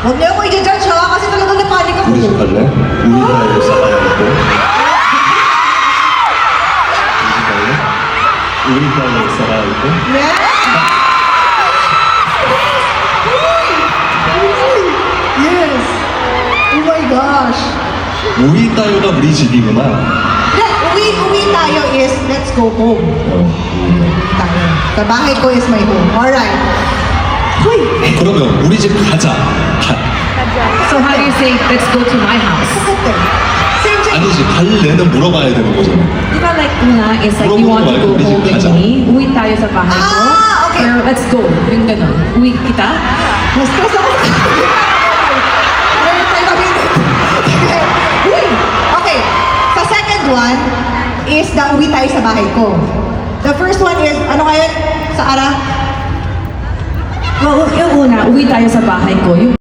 Huwag niyo ako i-judge ha, kasi talagang napanik ako. 우리 집 갈래? 우리 가요 사가야 돼. 우리 가요 사가야 돼. Yeah? Yes! Oh my gosh! 우리 따요가 우리 집이구나. Uwi tayo is, let's go home. Uwi tayo. Sa bahay ko is my home. Alright. Hoy! 그러면 우리 집 가자. So how do you say, let's go to my house? Sakit eh. Same thing. 아니지 갈래는 물어봐야 되는 거잖아. Di ba like una is like you want to go home with me? Uwi tayo sa bahay ko. Ah, okay. Or let's go. Yung gano'n. Uwi kita? Mas-stress ako. Meron tayo kami. Uy! Okay. Sa second one is the uwi tayo sa bahay ko. The first one is, ano ngayon? Sa Ara? Well, yung una, uwi tayo sa bahay ko. Yung